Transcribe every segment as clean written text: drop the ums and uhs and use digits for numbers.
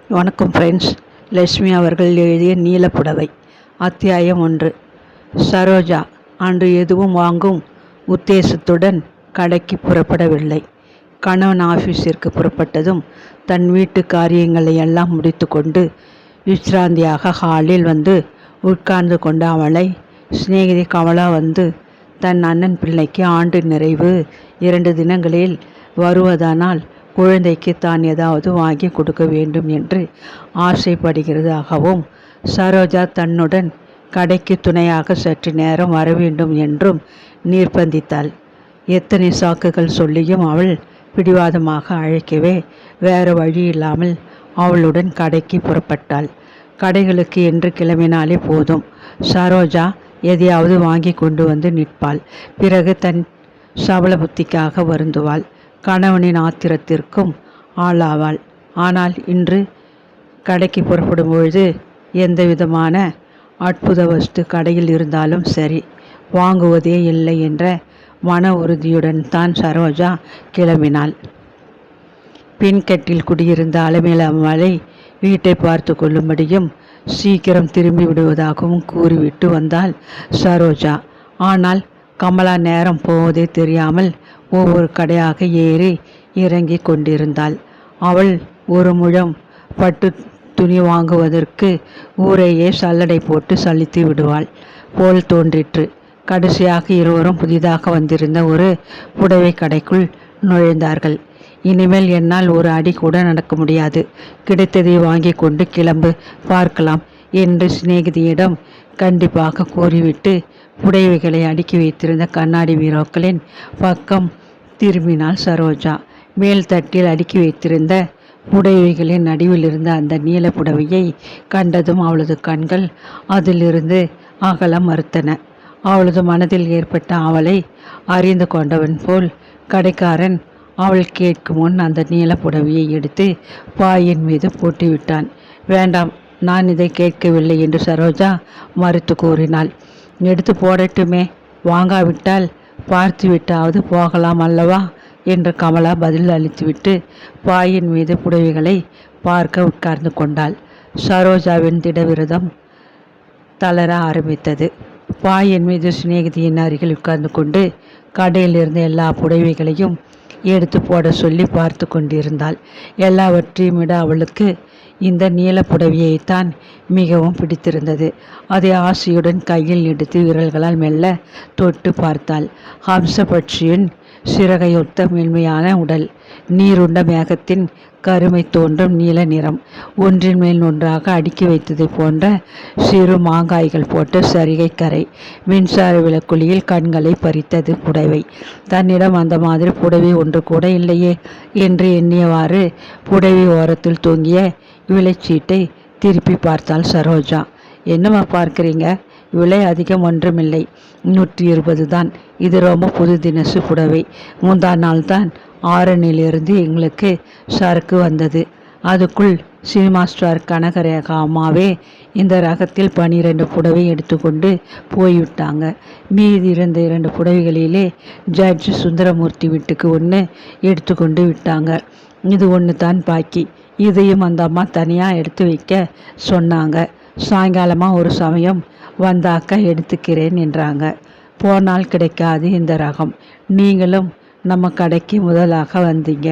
வணக்கம் ஃப்ரெண்ட்ஸ். லட்சுமி அவர்கள் எழுதிய நீலப்புடவை. அத்தியாயம் 1. சரோஜா அன்று எதுவும் வாங்கும் உத்தேசத்துடன் கடைக்கு புறப்படவில்லை. கணவன் ஆஃபீஸிற்கு புறப்பட்டதும் தன் வீட்டு காரியங்களை எல்லாம் முடித்து கொண்டு விசிராந்தியாக ஹாலில் வந்து உட்கார்ந்து கொண்ட அவளை சிநேகிதி கமலா வந்து தன் அண்ணன் பிள்ளைக்கு ஆண்டு நிறைவு 2 தினங்களில் வருவதானால் குழந்தைக்கு தான் ஏதாவது வாங்கி கொடுக்க வேண்டும் என்று ஆசைப்படுகிறதாகவும் சரோஜா தன்னுடன் கடைக்கு துணையாக சற்று நேரம் வர வேண்டும் என்றும் நிர்பந்தித்தாள். எத்தனை சாக்குகள் சொல்லியும் அவள் பிடிவாதமாக அழைக்கவே வேறு வழி இல்லாமல் அவளுடன் கடைக்கு புறப்பட்டாள். கடைகளுக்கு என்று கிளம்பினாலே போதும், சரோஜா எதையாவது வாங்கி கொண்டு வந்து நிற்பாள். பிறகு தன் சபல புத்திக்காக வருந்துவாள். கணவனின் ஆத்திரத்திற்கும் ஆளாவாள். ஆனால் இன்று கடைக்கு புறப்படும் பொழுது எந்த விதமான அற்புத வஸ்து கடையில் இருந்தாலும் சரி, வாங்குவதே இல்லை என்ற மன உறுதியுடன் தான் சரோஜா கிளம்பினாள். பின்கட்டில் குடியிருந்த அலமேலம்மாளை வீட்டை பார்த்து கொள்ளும்படியும் சீக்கிரம் திரும்பி விடுவதாகவும் கூறிவிட்டு வந்தாள் சரோஜா. ஆனால் கமலா நேரம் போவதே தெரியாமல் ஒவ்வொரு கடையாக ஏறி இறங்கி கொண்டிருந்தாள். அவள் ஒரு முழம் பட்டு துணி வாங்குவதற்கு ஊரையே சல்லடை போட்டு சலித்து விடுவாள் போல் தோன்றிற்று. கடைசியாக இருவரும் புதிதாக வந்திருந்த ஒரு புடவை கடைக்குள் நுழைந்தார்கள். இனிமேல் என்னால் ஒரு அடி கூட நடக்க முடியாது, கிடைத்ததை வாங்கி கொண்டு கிளம்பு, பார்க்கலாம் என்று சிநேகிதியிடம் கண்டிப்பாக கூறிவிட்டு புடவைகளை அடுக்கி வைத்திருந்த கண்ணாடி பீரோக்களின் பக்கம் திரும்பினாள் சரோஜா. மேல் தட்டில் அடுக்கி வைத்திருந்த புடவைகளின் நடுவில் இருந்த அந்த நீல புடவையை கண்டதும் அவளது கண்கள் அதிலிருந்து அகல மறுத்தன. அவளது மனதில் ஏற்பட்ட அவளை அறிந்து கொண்டவன் போல் கடைக்காரன் அவள் கேட்கும் முன் அந்த நீல புடவையை எடுத்து பாயின் மீது போட்டுவிட்டான். வேண்டாம், நான் இதை கேட்கவில்லை என்று சரோஜா மறுத்து கூறினாள். எடுத்து போடட்டுமே, வாங்காவிட்டால் பார்த்து விட்டாவது போகலாம் அல்லவா என்று கமலா பதில் அளித்துவிட்டு பாயின் மீது புடவைகளை பார்க்க உட்கார்ந்து கொண்டாள். சரோஜாவின் திடவிரதம் தளர ஆரம்பித்தது. பாயின் மீது சிநேகிதியின் அருகில் உட்கார்ந்து கொண்டு கடையில் இருந்த எல்லா புடவைகளையும் எடுத்து போட சொல்லி பார்த்து கொண்டிருந்தாள். எல்லாவற்றையும் விட அவளுக்கு இந்த நீல புடவையைத்தான் மிகவும் பிடித்திருந்தது. அதை ஆசையுடன் கையில் எடுத்து விரல்களால் மெல்ல தொட்டு பார்த்தாள். ஹம்சபட்சியின் சிறகையொத்த மென்மையான உடல், நீருண்ட மேகத்தின் கருமை தோன்றும் நீல நிறம், ஒன்றின் மேல் ஒன்றாக அடுக்கி வைத்ததை போன்ற சிறு மாங்காய்கள் போட்ட சரிகை கரை, மின்சார விளக்குளியில் கண்களை பறித்தது புடவை. தன்னிடம் அந்த மாதிரி புடவை ஒன்று கூட இல்லையே என்று எண்ணியவாறு புடவை ஓரத்தில் தூங்கிய விலைச்சீட்டை திருப்பி பார்த்தாள் சரோஜா. என்னம்மா பார்க்குறீங்க? விலை அதிகம் ஒன்றுமில்லை, 120 தான். இது ரொம்ப புது தினசு புடவை. முந்தா நாள் தான் ஆரணிலிருந்து எங்களுக்கு சரக்கு வந்தது. அதுக்குள் சினிமா ஸ்டார் கனகரேகா அம்மாவே இந்த ரகத்தில் 12 புடவை எடுத்துக்கொண்டு போய்விட்டாங்க. மீதி இருந்த 2 புடவைகளிலே ஜட்ஜ் சுந்தரமூர்த்தி வீட்டுக்கு 1 எடுத்துக்கொண்டு விட்டாங்க. இது 1 தான் பாக்கி. இதையும் அந்த அம்மா தனியாக எடுத்து வைக்க சொன்னாங்க. சாயங்காலமாக ஒரு சமயம் வந்தாக்க எடுத்துக்கிறேன் என்றாங்க. போனால் கிடைக்காது இந்த ரகம். நீங்களும் நம்ம கடைக்கு முதலாக வந்தீங்க,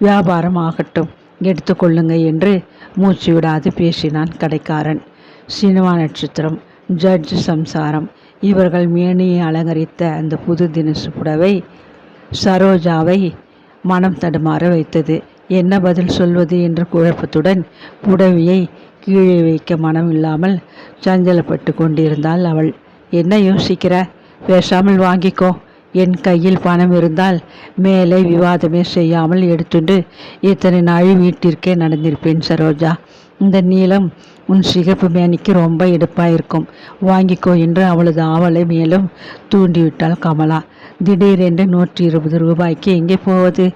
வியாபாரம் ஆகட்டும், எடுத்துக்கொள்ளுங்க என்று மூச்சு விடாது பேசினான் கடைக்காரன். சினிமா நட்சத்திரம், ஜட்ஜ் சம்சாரம், இவர்கள் மேனியை அலங்கரித்த அந்த புது தினசு புடவை சரோஜாவை மனம் தடுமாற வைத்தது. என்ன பதில் சொல்வது என்ற குழப்பத்துடன் புடவையை கீழே வைக்க மனம் இல்லாமல் சஞ்சலப்பட்டு கொண்டிருந்தாள் அவள். என்ன யோசிக்கிற? பேசாமல் வாங்கிக்கோ. என் கையில் பணம் இருந்தால் மேலே விவாதமே செய்யாமல் எடுத்துண்டு இத்தனை நாள் வீட்டிற்கே நடந்திருப்பேன் சரோஜா. இந்த நீளம் உன் சிகப்பு மேனிக்கு ரொம்ப எடுப்பாயிருக்கும், வாங்கிக்கோ என்று அவளது ஆவலை மேலும் தூண்டிவிட்டாள் கமலா. திடீரென்று 120 ரூபாய்க்கு எங்கே போவது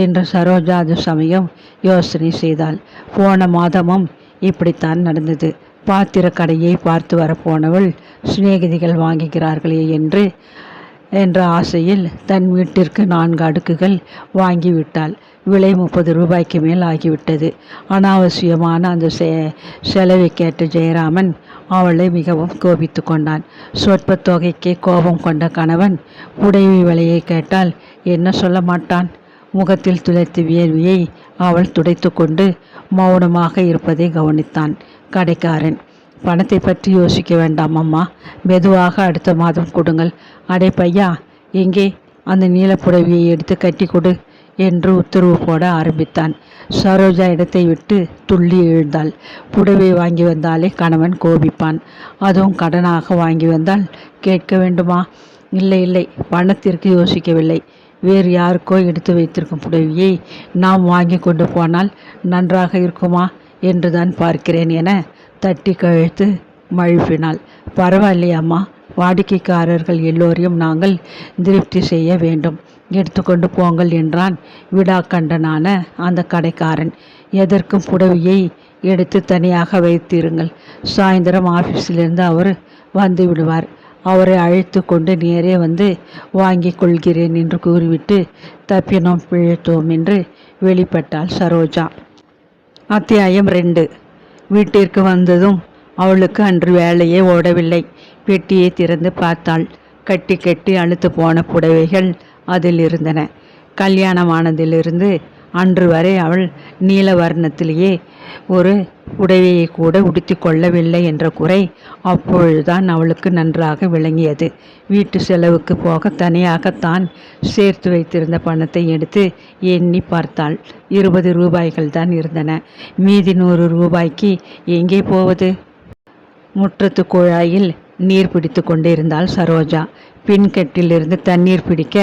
என்று சரோஜா அது சமயம் யோசனை செய்தாள். போன மாதமும் இப்படித்தான் நடந்தது. பாத்திர கடையை பார்த்து வரப்போனவள் சிநேகிதிகள் வாங்குகிறார்களே என்ற ஆசையில் தன் வீட்டிற்கு 4 அடுக்குகள் வாங்கிவிட்டாள். விலை 30 ரூபாய்க்கு மேல் ஆகிவிட்டது. அனாவசியமான அந்த செலவை கேட்ட ஜெயராமன் அவளை மிகவும் கோபித்து கொண்டான். சொற்ப தொகைக்கே கோபம் கொண்ட கணவன் புடவை விலையை கேட்டால் என்ன சொல்ல மாட்டான்? முகத்தில் துளைத்த வியர்வையை அவள் துடைத்து கொண்டு மௌனமாக இருப்பதை கவனித்தான் கடைக்காரன். பணத்தை பற்றி யோசிக்க வேண்டாம் அம்மா, மெதுவாக அடுத்த மாதம் கொடுங்கள். அடே பையா, எங்கே அந்த நீலப்புடவையை எடுத்து கட்டி கொடு என்று உத்தரவு போட ஆரம்பித்தான். சரோஜா இடத்தை விட்டு துள்ளி எழுந்தாள். புடவை வாங்கி வந்தாலே கணவன் கோபிப்பான். அதுவும் கடனாக வாங்கி வந்தால் கேட்க வேண்டுமா? இல்லை இல்லை, பணத்திற்கு யோசிக்கவில்லை. வேறு யாருக்கோ எடுத்து வைத்திருக்கும் புடவையை நாம் வாங்கி கொண்டு போனால் நன்றாக இருக்குமா என்றுதான் பார்க்கிறேன் என தட்டி கழித்து மழுப்பினாள். பரவாயில்லையம்மா, வாடிக்கைக்காரர்கள் எல்லோரையும் நாங்கள் திருப்தி செய்ய வேண்டும், எடுத்துக்கொண்டு போங்கள் என்றான் விடாக்கண்டனான அந்த கடைக்காரன். எதற்கும் புடவையை எடுத்து தனியாக வைத்திருங்கள். சாயந்தரம் ஆஃபீஸிலிருந்து அவர் வந்து விடுவார். அவரை அழைத்து கொண்டு நேரே வந்து வாங்கி கொள்கிறேன் என்று கூறிவிட்டு தப்பினோம் பிழைத்தோம் என்று வெளிப்பட்டாள் சரோஜா. அத்தியாயம் 2. வீட்டிற்கு வந்ததும் அவளுக்கு அன்று வேலையே ஓடவில்லை. பெட்டியை திறந்து பார்த்தாள். கட்டி கட்டி அழுத்து போன புடவைகள் அதில் இருந்தன. கல்யாணமானதிலிருந்து அன்று வரை அவள் நீல வர்ணத்திலேயே ஒரு புடவையை கூட உடுத்தி கொள்ளவில்லை என்ற குறை அப்பொழுதுதான் அவளுக்கு நன்றாக விளங்கியது. வீட்டு செலவுக்கு போக தனியாகத்தான் சேர்த்து வைத்திருந்த பணத்தை எடுத்து எண்ணி பார்த்தாள். 20 ரூபாய்கள் தான் இருந்தன. மீதி 100 ரூபாய்க்கு எங்கே போவது? முற்றத்து குழாயில் நீர் பிடித்து கொண்டிருந்தாள் சரோஜா. பின்கட்டிலிருந்து தண்ணீர் பிடிக்க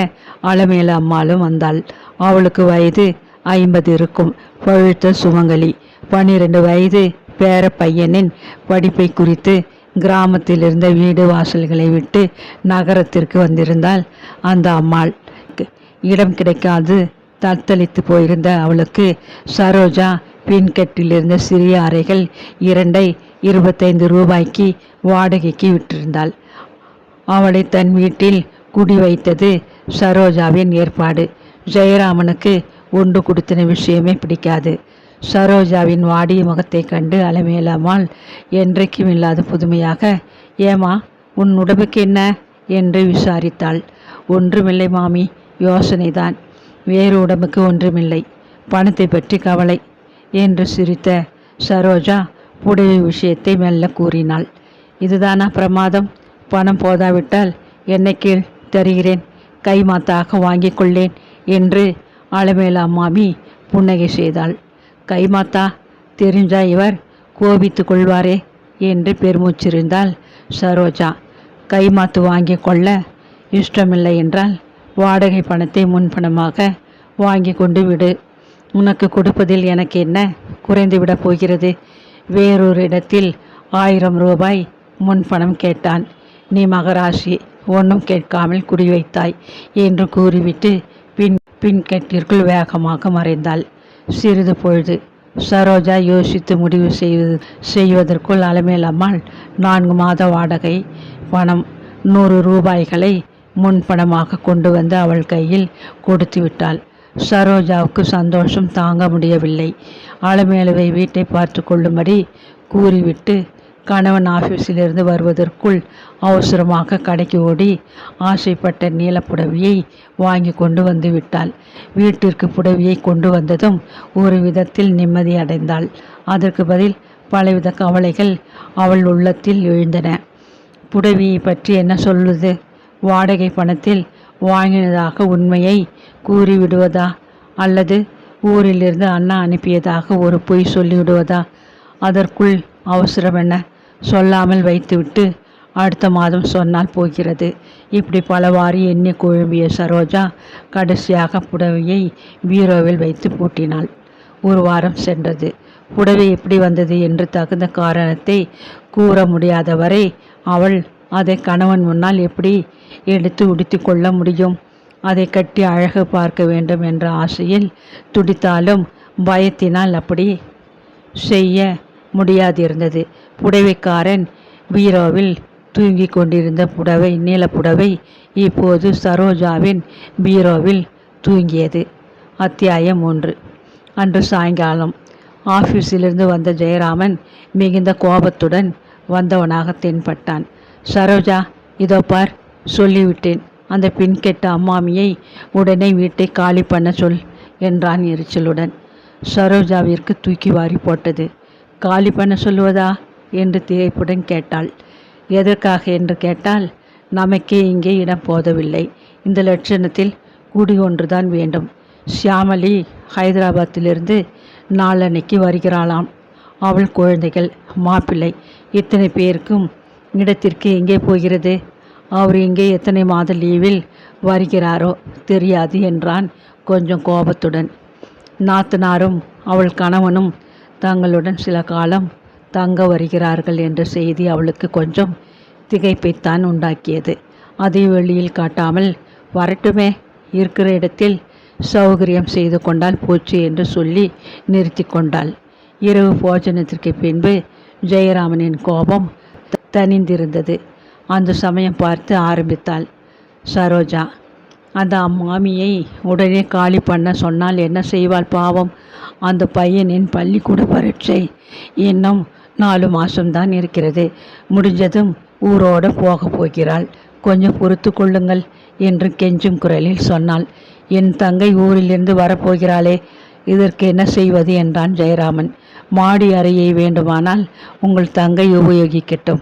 அலமேல அம்மாளும் வந்தாள். அவளுக்கு வயது 50 இருக்கும். பழுத்த சுமங்கலி. 12 வயது பேர பையனின் படிப்பை குறித்து கிராமத்தில் இருந்த வீடு வாசல்களை விட்டு நகரத்திற்கு வந்திருந்தால் அந்த அம்மாள். இடம் கிடைக்காது தத்தளித்து போயிருந்த அவளுக்கு சரோஜா பின்கட்டிலிருந்த சிறிய அறைகள் 2ஐ 25 ரூபாய்க்கு வாடகைக்கு விட்டிருந்தாள். அவளை தன் வீட்டில் குடி வைத்தது சரோஜாவின் ஏற்பாடு. ஜெயராமனுக்கு உண்டு கொடுத்தின விஷயமே பிடிக்காது. சரோஜாவின் வாடிய முகத்தை கண்டு அலமேலம்மாள் என்றைக்கும் இல்லாத புதுமையாக, ஏமா, உன் உடம்புக்கு என்ன என்று விசாரித்தாள். ஒன்றுமில்லை மாமி, யோசனைதான். வேறு உடம்புக்கு ஒன்றுமில்லை, பணத்தை பற்றி கவலை என்று சிரித்த சரோஜா புடவை விஷயத்தை மெல்ல கூறினாள். இதுதானா பிரமாதம்? பணம் போதாவிட்டால் என்னை கீழ் தருகிறேன், கைமாத்தாக வாங்கிக் கொள்ளேன் என்று அலமேல அம்மாமி புன்னகை செய்தாள். கைமாத்தா தெரிஞ்சா இவர் கோபித்து கொள்வாரே என்று பெருமூச்சிருந்தாள் சரோஜா. கைமாத்து வாங்கி கொள்ள இஷ்டமில்லை என்றால் வாடகை பணத்தை முன்பணமாக வாங்கி கொண்டு விடு. உனக்கு கொடுப்பதில் எனக்கு என்ன குறைந்துவிடப் போகிறது? வேறொரு இடத்தில் 1000 ரூபாய் முன்பணம் கேட்டான். நீ மகராசி, ஒன்றும் கேட்காமல் குடி வைத்தாய் என்று கூறிவிட்டு பின்கட்டிற்குள் வேகமாக மறைந்தாள். சிறிது பொழுது சரோஜா யோசித்து முடிவு செய்வதற்குள் அலமேலம்மாள் 4 மாத வாடகை பணம் 100 ரூபாய்களை முன்பணமாக கொண்டு வந்து அவள் கையில் கொடுத்து விட்டாள். சரோஜாவுக்கு சந்தோஷம் தாங்க முடியவில்லை. அலமேலுவை வீட்டை பார்த்து கொள்ளும்படி கூறிவிட்டு கணவன் ஆஃபீஸிலிருந்து வருவதற்குள் அவசரமாக கடைக்கு ஓடி ஆசைப்பட்ட நீலப்புடவையை வாங்கி கொண்டு வந்து விட்டாள். வீட்டிற்கு புடவையை கொண்டு வந்ததும் ஒரு விதத்தில் நிம்மதி அடைந்தாள். அதற்கு பதில் பலவித கவலைகள் அவள் உள்ளத்தில் எழுந்தன. புடவையை பற்றி என்ன சொல்லுது? வாடகை பணத்தில் வாங்கினதாக உண்மையை கூறிவிடுவதா, அல்லது ஊரிலிருந்து அண்ணா அனுப்பியதாக ஒரு பொய் சொல்லிவிடுவதா? அதற்குள் அவசரம் என்ன? சொல்லாமல் வைத்துவிட்டு அடுத்த மாதம் சொன்னால் போகிறது. இப்படி பலவாறு எண்ணி குழம்பிய சரோஜா கடைசியாக புடவையை பீரோவில் வைத்து பூட்டினாள். 1 வாரம் சென்றது. புடவை எப்படி வந்தது என்று தகுந்த காரணத்தை கூற முடியாதவரை அவள் அதை கணவன் முன்னால் எப்படி எடுத்து உடுத்தி கொள்ள முடியும்? அதை கட்டி அழகு பார்க்க வேண்டும் என்ற ஆசையில் துடித்தாலும் பயத்தினால் அப்படி செய்ய முடியாதிருந்தது. புடவைக்காரன் பீரோவில் தூங்கி கொண்டிருந்த நீலப்புடவை இப்போது சரோஜாவின் பீரோவில் தூங்கியது. அத்தியாயம் 3. அன்று சாயங்காலம் ஆஃபீஸிலிருந்து வந்த ஜெயராமன் மிகுந்த கோபத்துடன் வந்தவனாக தென்பட்டான். சரோஜா, இதோ பார், சொல்லிவிட்டேன். அந்த பின் கெட்ட அம்மாமியை உடனே வீட்டை காலி பண்ண சொல் என்றான் எரிச்சலுடன். சரோஜாவிற்கு தூக்கி வாரி போட்டது. காலி பண்ண சொல்லுவதா என்று திகைப்புடன் கேட்டாள். எதற்காக என்று கேட்டால், நமக்கே இங்கே இடம் போதவில்லை. இந்த லட்சணத்தில் குடி ஒன்றுதான் வேண்டும். ஷியாமளி ஹைதராபாத்திலிருந்து நாளன்னைக்கு வருகிறாளாம். அவள் குழந்தைகள், மாப்பிள்ளை, இத்தனை பேருக்கும் இடத்திற்கு எங்கே போகிறது? அவர் இங்கே எத்தனை மாத லீவில் வருகிறாரோ தெரியாது என்றான் கொஞ்சம் கோபத்துடன். நாத்தனாரும் அவள் கணவனும் தங்களுடன் சில காலம் தங்க வருகிறார்கள் என்ற செய்தி அவளுக்கு கொஞ்சம் திகைப்பைத்தான் உண்டாக்கியது. அதை வெளியில் காட்டாமல், வரட்டுமே, இருக்கிற இடத்தில் சௌகரியம் செய்து கொண்டால் போச்சு என்று சொல்லி நிறுத்தி கொண்டாள். இரவு போஜனத்திற்கு பின்பு ஜெயராமனின் கோபம் தணிந்திருந்தது. அந்த சமயம் பார்த்து ஆரம்பித்தாள் சரோஜா. அந்த அம்மாமியை உடனே காலி பண்ண சொன்னால் என்ன செய்வாள் பாவம்? அந்த பையனின் பள்ளிக்கூட பரீட்சை இன்னும் 4 மாதம்தான் இருக்கிறது. முடிஞ்சதும் ஊரோடு போக போகிறாள். கொஞ்சம் பொறுத்து கொள்ளுங்கள் என்று கெஞ்சும் குரலில் சொன்னாள். என் தங்கை ஊரிலிருந்து வரப்போகிறாளே, இதற்கு என்ன செய்வது என்றான் ஜெயராமன். மாடி அறையை வேண்டுமானால் உங்கள் தங்கை உபயோகிக்கட்டும்.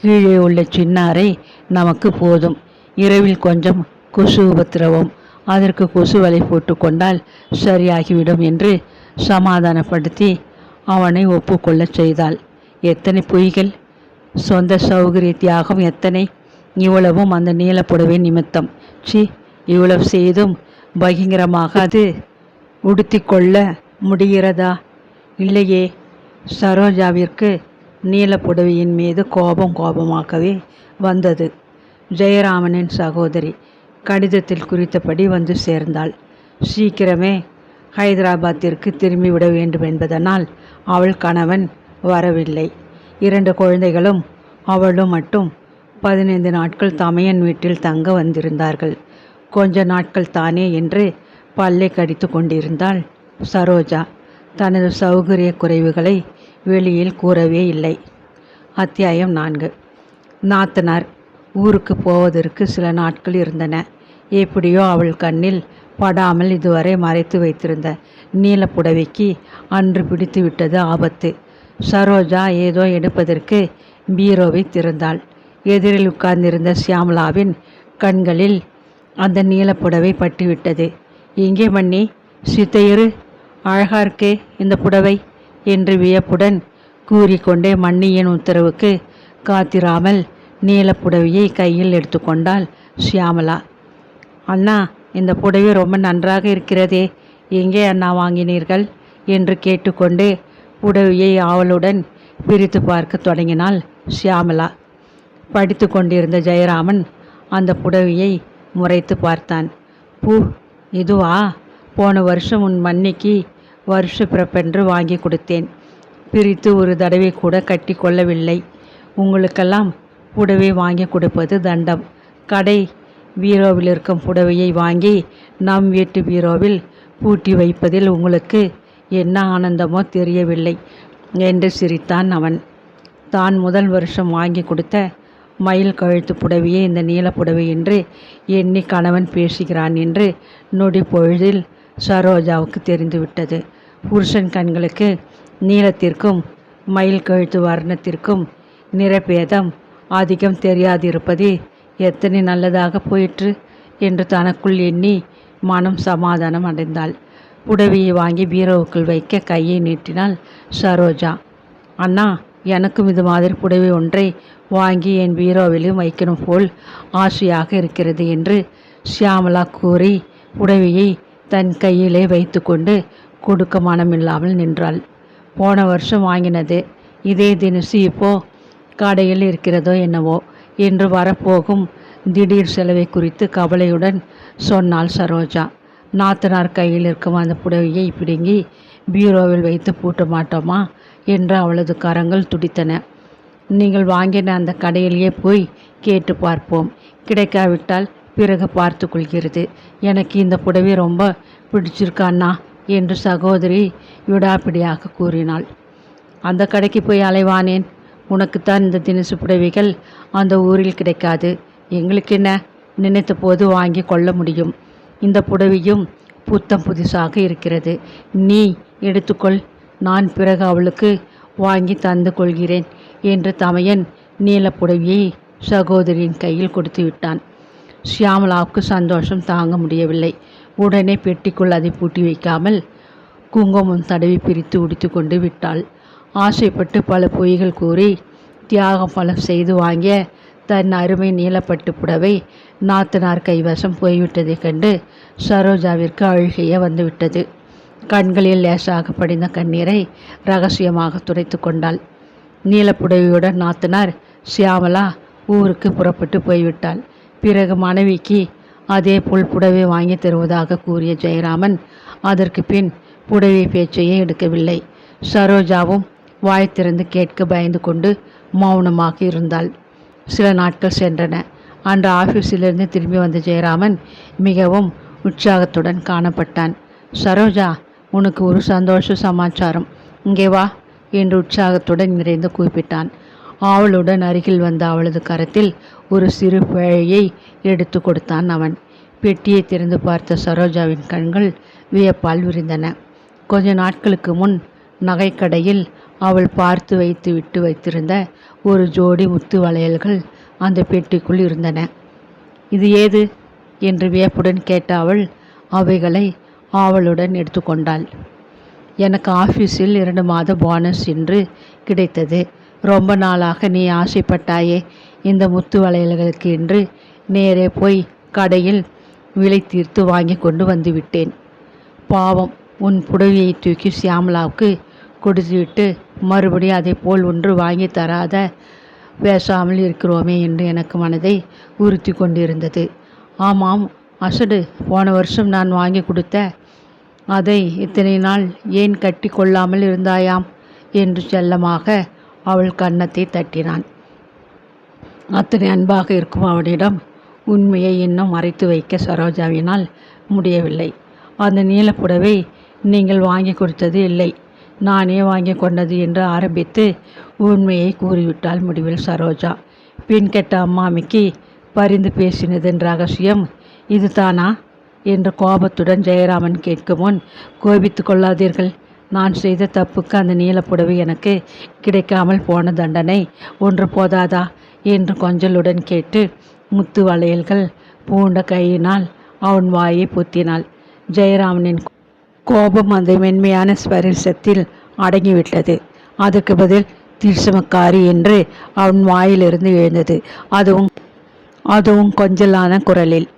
கீழே உள்ள சின்ன அறை நமக்கு போதும். இரவில் கொஞ்சம் கொசு உபத்திரவம், அதற்கு கொசு வலை போட்டு கொண்டால் சரியாகிவிடும் என்று சமாதானப்படுத்தி அவனை ஒப்புக்கொள்ளச் செய்தாள். எத்தனை பொய்கள்! சொந்த சௌகரிய தியாகம் எத்தனை! இவ்வளவும் அந்த நீலப்புடவை நிமித்தம். சி, இவ்வளவு செய்தும் பயங்கரமாக அது உடுத்தி கொள்ள முடிகிறதா? இல்லையே. சரோஜாவிற்கு நீலப்புடவையின் மீது கோபமாகவே வந்தது. ஜெயராமனின் சகோதரி கடிதத்தில் குறித்தபடி வந்து சேர்ந்தாள். சீக்கிரமே ஹைதராபாத்திற்கு திரும்பிவிட வேண்டும் என்பதனால் அவள் கணவன் வரவில்லை. 2 குழந்தைகளும் அவளும் மட்டும் 15 நாட்கள் தமையன் வீட்டில் தங்க வந்திருந்தார்கள். கொஞ்ச நாட்கள் தானே என்று பல்லை கடித்து கொண்டிருந்தாள் சரோஜா. தனது சௌகரிய குறைவுகளை வெளியில் கூறவே இல்லை. அத்தியாயம் 4. நாத்தனார் ஊருக்கு போவதற்கு சில நாட்கள் இருந்தன. எப்படியோ அவள் கண்ணில் படாமல் இதுவரை மறைத்து வைத்திருந்த நீலப்புடவைக்கு அன்று பிடித்து விட்டது ஆபத்து. சரோஜா ஏதோ எடுப்பதற்கு பீரோவை திறந்தாள். எதிரில் உட்கார்ந்திருந்த சியாமலாவின் கண்களில் அந்த நீலப்புடவை பட்டுவிட்டது. எங்கே மண்ணி, சித்தையரு, அழகா இருக்கே இந்த புடவை என்று வியப்புடன் கூறிக்கொண்டே மண்ணியின் உத்தரவுக்கு காத்திராமல் நீலப்புடவையை கையில் எடுத்துக்கொண்டாள் சியாமலா. அண்ணா, இந்த புடவை ரொம்ப நன்றாக இருக்கிறதே, எங்கே அண்ணா வாங்கினீர்கள் என்று கேட்டுக்கொண்டே புடவையை ஆவலுடன் பிரித்து பார்க்க தொடங்கினாள் சியாமலா. படித்து கொண்டிருந்த ஜெயராமன் அந்த புடவையை முறைத்து பார்த்தான். பூ, இதுவா? போன வருஷம் உன் மன்னிக்கு வருஷ பிறப்பென்று வாங்கி கொடுத்தேன். பிரித்து ஒரு தடவை கூட கட்டி கொள்ளவில்லை. உங்களுக்கெல்லாம் புடவை வாங்கி கொடுப்பது தண்டம். கடை பீரோவில் இருக்கும் புடவையை வாங்கி நம் வீட்டு பீரோவில் பூட்டி வைப்பதில் உங்களுக்கு என்ன ஆனந்தமோ தெரியவில்லை என்று சிரித்தான் அவன். தான் முதல் வருஷம் வாங்கி கொடுத்த மயில் கழுத்து புடவையே இந்த நீலப்புடவை என்று எண்ணி கணவன் பேசுகிறான் என்று நொடி பொழுதில் சரோஜாவுக்கு தெரிந்துவிட்டது. புருஷன் கண்களுக்கு நீளத்திற்கும் மயில் கழுத்து வர்ணத்திற்கும் நிறபேதம் அதிகம் தெரியாதிருப்பது எத்தனை நல்லதாக போயிற்று என்று தனக்குள் எண்ணி மனம் சமாதானம் அடைந்தாள். புடவையை வாங்கி பீரோவுக்குள் வைக்க கையை நீட்டினாள் சரோஜா. அண்ணா, எனக்கும் இது மாதிரி புடவை ஒன்றை வாங்கி என் பீரோவிலும் வைக்கணும் போல் ஆசையாக இருக்கிறது என்று சியாமலா கூறி புடவையை தன் கையிலே வைத்து கொண்டு கொடுக்க மனமில்லாமல் நின்றாள். போன வருஷம் வாங்கினது இதே தினசு இப்போ கடையில் இருக்கிறதோ என்னவோ என்று வரப்போகும் திடீர் செலவை குறித்து கவலையுடன் சொன்னாள் சரோஜா. நாத்தனார் கையில் இருக்கும் அந்த புடவையை பிடுங்கி பீரோவில் வைத்து பூட்ட மாட்டோமா என்று அவளது கரங்கள் துடித்தன. நீங்கள் வாங்கின அந்த கடையிலேயே போய் கேட்டு பார்ப்போம். கிடைக்காவிட்டால் பிறகு பார்த்து கொள்கிறது. எனக்கு இந்த புடவை ரொம்ப பிடிச்சிருக்காண்ணா என்று சகோதரி விடாப்பிடியாக கூறினாள். அந்த கடைக்கு போய் அலைவானேன், உனக்குத்தான் இந்த தினசு புடவைகள் அந்த ஊரில் கிடைக்காது, எங்களுக்கு என்ன, நினைத்த போது வாங்கி கொள்ள முடியும். இந்த புடவையும் புத்தம் புதுசாக இருக்கிறது, நீ எடுத்துக்கொள், நான் பிறகு அவளுக்கு வாங்கி தந்து கொள்கிறேன் என்று தமையன் நீலப்புடவையை சகோதரியின் கையில் கொடுத்து விட்டான். ஷியாமளாவுக்கு சந்தோஷம் தாங்க முடியவில்லை. உடனே பெட்டிக்குள் அதை பூட்டி வைக்காமல் குங்குமம் தடவி பிரித்து உடித்து கொண்டு விட்டாள். ஆசைப்பட்டு பல பொய்கள் கூறி தியாகம் பலம் செய்து வாங்கிய தன் அருமை நீலப்பட்டு புடவை நாத்தனார் கைவசம் போய்விட்டதைக் கண்டு சரோஜாவிற்கு அழுகையே வந்துவிட்டது. கண்களில் லேசாக படிந்த கண்ணீரை ரகசியமாக துடைத்து கொண்டாள். நீலப்புடவையுடன் நாத்தனார் ஷியாமளா ஊருக்கு புறப்பட்டு போய்விட்டாள். பிறகு மனைவிக்கு அதே போல் புடவை வாங்கி தருவதாக கூறிய ஜெயராமன் அதற்கு பின் புடவை பேச்சையே எடுக்கவில்லை. சரோஜாவும் வாய் திறந்து கேட்க பயந்து கொண்டு மௌனமாக இருந்தாள். சில நாட்கள் சென்றன. அன்று ஆஃபீஸிலிருந்து திரும்பி வந்த ஜெயராமன் மிகவும் உற்சாகத்துடன் காணப்பட்டான். சரோஜா, உனக்கு ஒரு சந்தோஷ சமாச்சாரம், இங்கே வா என்று உற்சாகத்துடன் நிறைந்து கூப்பிட்டான். ஆவலுடன் அருகில் வந்த அவளது கரத்தில் ஒரு சிறு பேழையை எடுத்து கொடுத்தான் அவன். பெட்டியை திறந்து பார்த்த சரோஜாவின் கண்கள் வியப்பால் விரிந்தன. கொஞ்ச நாட்களுக்கு முன் நகைக்கடையில் அவள் பார்த்து விட்டு வைத்திருந்த ஒரு ஜோடி முத்து வளையல்கள் அந்த பெட்டிக்குள் இருந்தன. இது ஏது என்று வியப்புடன் கேட்ட அவள் அவைகளை ஆவலுடன் எடுத்துக்கொண்டாள். எனக்கு ஆஃபீஸில் 2 மாத போனஸ் என்று கிடைத்தது. ரொம்ப நாளாக நீ ஆசைப்பட்டாயே இந்த முத்து வளையல்களுக்கு என்று நேரே போய் கடையில் விலை தீர்த்து வாங்கி கொண்டு வந்துவிட்டேன். பாவம், உன் புடவையை தூக்கி ஷியாமளாவுக்கு கொடுத்துவிட்டு மறுபடியும் அதை போல் ஒன்று வாங்கி தராத பேசாமல் இருக்கிறோமே என்று எனக்கு மனதை உறுத்தி கொண்டிருந்தது. ஆமாம், அசடு, போன வருஷம் நான் வாங்கி கொடுத்த அதை இத்தனை நாள் ஏன் கட்டி கொள்ளாமல் இருந்தாயாம் என்று செல்லமாக அவள் கன்னத்தை தட்டினான். அத்தனை அன்பாக இருக்கும் அவனிடம் உண்மையை இன்னும் மறைத்து வைக்க சரோஜாவினால் முடியவில்லை. அந்த நீலப்புடவை நீங்கள் வாங்கி கொடுத்தது இல்லை, நானே வாங்கி கொண்டது என்று ஆரம்பித்து உண்மையை கூறிவிட்டாள் முடிவில் சரோஜா. பின் கெட்ட அம்மாமிக்கு பரிந்து பேசினதன் ரகசியம் இதுதானா என்று கோபத்துடன் ஜெயராமன் கேட்கும் முன், கோபித்து கொள்ளாதீர்கள், நான் செய்த தப்புக்கு அந்த நீலப்புடவை எனக்கு கிடைக்காமல் போன தண்டனை ஒன்று போதாதா என்று கொஞ்சலுடன் கேட்டு முத்து வளையல்கள் பூண்ட கையினால் அவன் வாயை பொத்தினாள். ஜெயராமனின் கோபம் அந்த மென்மையான ஸ்பரிசத்தில் அடங்கிவிட்டது. அதற்கு பதில் தீர்சமக்காரி என்று அவன் வாயிலிருந்து எழுந்தது, அதுவும் கொஞ்சலான குரலில்.